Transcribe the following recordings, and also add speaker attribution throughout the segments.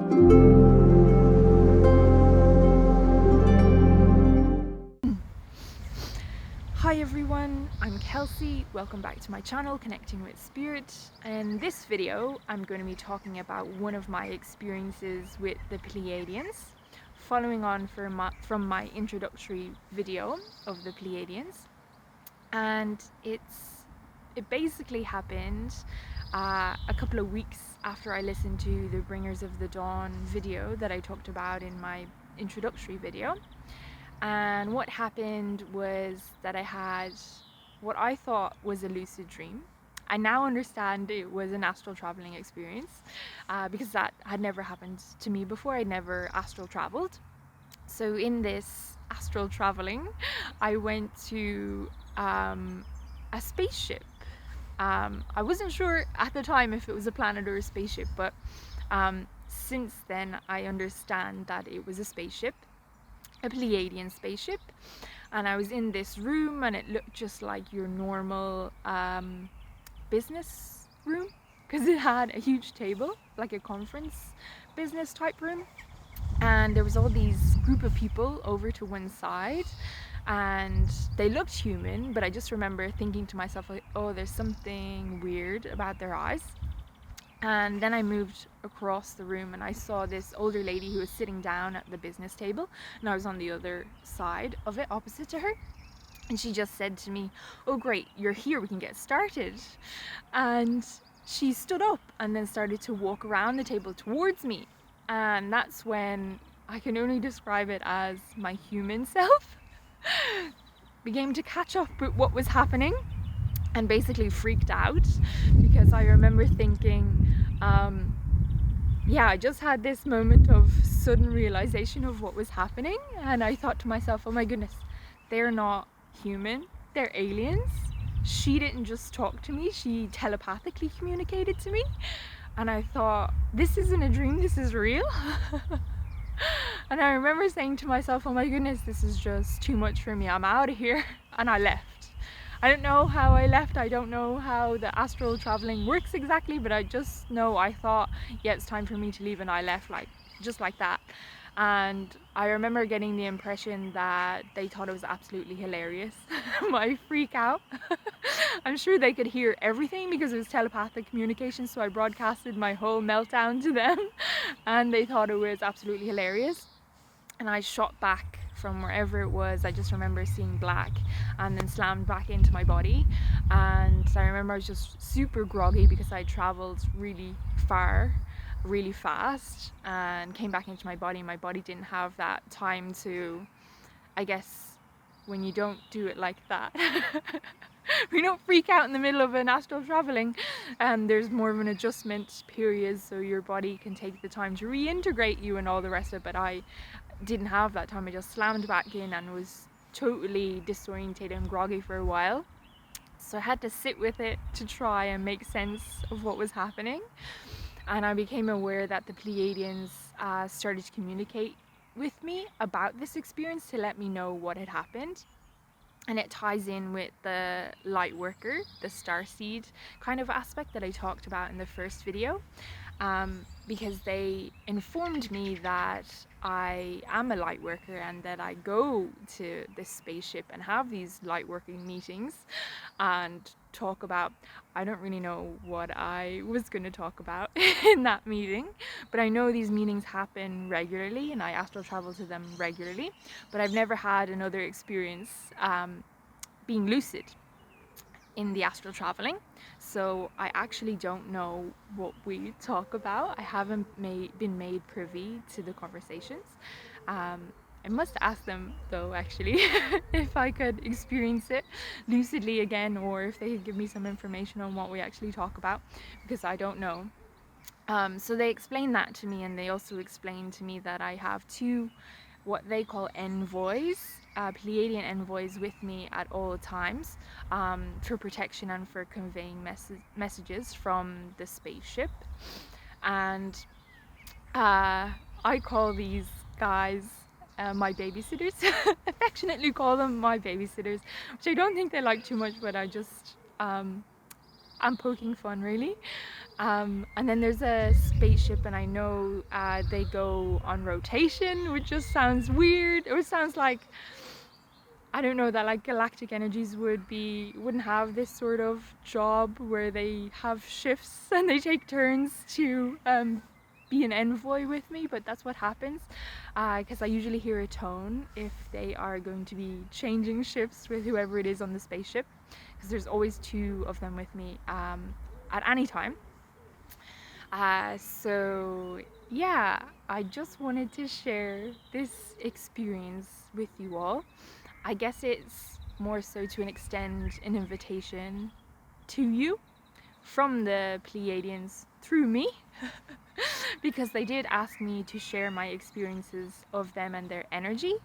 Speaker 1: Hi everyone, I'm Kelsey. Welcome back to my channel, Connecting with Spirit. In this video, I'm going to be talking about one of my experiences with the Pleiadians, following on from my introductory video of the Pleiadians. And it basically happened a couple of weeks after I listened to the Bringers of the Dawn video that I talked about in my introductory video. And what happened was that I had what I thought was a lucid dream. I now understand it was an astral traveling experience because that had never happened to me before. I'd never astral traveled. So in this astral traveling, I went to a spaceship. I wasn't sure at the time if it was a planet or a spaceship, but since then I understand that it was a spaceship. A Pleiadian spaceship, and I was in this room and it looked just like your normal business room, because it had a huge table, like a conference business type room, and there was all these group of people over to one side and they looked human, but I just remember thinking to myself like, oh, there's something weird about their eyes. And then I moved across the room and I saw this older lady who was sitting down at the business table, and I was on the other side of it, opposite to her. And she just said to me, oh great, you're here, we can get started. And she stood up and then started to walk around the table towards me. And that's when I can only describe it as my human self began to catch up with what was happening, and basically freaked out, because I remember thinking, yeah, I just had this moment of sudden realization of what was happening, and I thought to myself, oh my goodness, they're not human, they're aliens. She didn't just talk to me, she telepathically communicated to me. And I thought, this isn't a dream, this is real. And I remember saying to myself, oh my goodness, this is just too much for me, I'm out of here. And I left. I don't know how I left, I don't know how the astral traveling works exactly, but I just know I thought, yeah, it's time for me to leave, and I left just like that. And I remember getting the impression that they thought it was absolutely hilarious, my freak out. I'm sure they could hear everything because it was telepathic communication, so I broadcasted my whole meltdown to them, and they thought it was absolutely hilarious. And I shot back from wherever it was. I just remember seeing black and then slammed back into my body. And I remember I was just super groggy because I traveled really far, really fast, and came back into my body. My body didn't have that time to, I guess, when you don't do it like that, we don't freak out in the middle of an astral traveling, and there's more of an adjustment period, so your body can take the time to reintegrate you and all the rest of it. But I didn't have that time. I just slammed back in and was totally disorientated and groggy for a while, so I had to sit with it to try and make sense of what was happening. And I became aware that the Pleiadians started to communicate with me about this experience to let me know what had happened. And it ties in with the lightworker, the starseed kind of aspect that I talked about in the first video, because they informed me that I am a lightworker and that I go to this spaceship and have these lightworking meetings and talk about, I don't really know what I was going to talk about in that meeting, but I know these meetings happen regularly and I astral travel to them regularly, but I've never had another experience being lucid in the astral traveling, so I actually don't know what we talk about. I haven't been made privy to the conversations. I must ask them though, actually, if I could experience it lucidly again, or if they could give me some information on what we actually talk about, because I don't know. So they explained that to me, and they also explained to me that I have two what they call envoys, Pleiadian envoys, with me at all times, for protection and for conveying messages from the spaceship. And I call these guys my babysitters. Affectionately call them my babysitters, which I don't think they like too much, but I just I'm poking fun really. And then there's a spaceship, and I know they go on rotation, which just sounds weird. It sounds like, I don't know, that like galactic energies wouldn't have this sort of job where they have shifts and they take turns to be an envoy with me, but that's what happens, because I usually hear a tone if they are going to be changing shifts with whoever it is on the spaceship, because there's always two of them with me at any time. So yeah, I just wanted to share this experience with you all. I guess it's more so to extend an invitation to you from the Pleiadians through me, because they did ask me to share my experiences of them and their energy.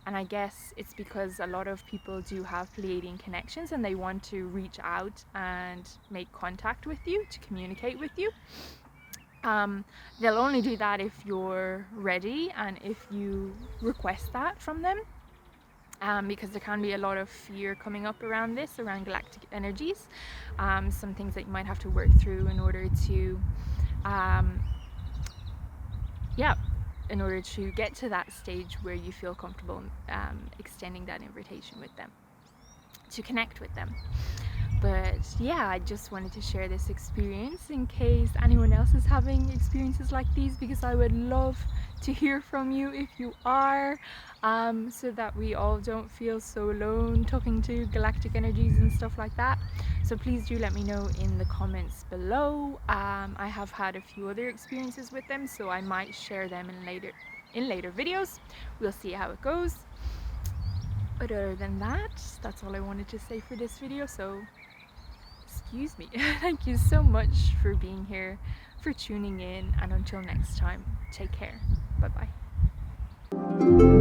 Speaker 1: And I guess it's because a lot of people do have Pleiadian connections and they want to reach out and make contact with you, to communicate with you. They'll only do that if you're ready and if you request that from them. Because there can be a lot of fear coming up around this, around galactic energies. Some things that you might have to work through in order to, in order to get to that stage where you feel comfortable extending that invitation with them, to connect with them. But yeah, I just wanted to share this experience in case anyone else is having experiences like these, because I would love to hear from you if you are, so that we all don't feel so alone talking to galactic energies and stuff like that. So please do let me know in the comments below. I have had a few other experiences with them, so I might share them in later videos. We'll see how it goes. But other than that, that's all I wanted to say for this video, so excuse me. Thank you so much for being here, for tuning in, and until next time, take care. Bye bye.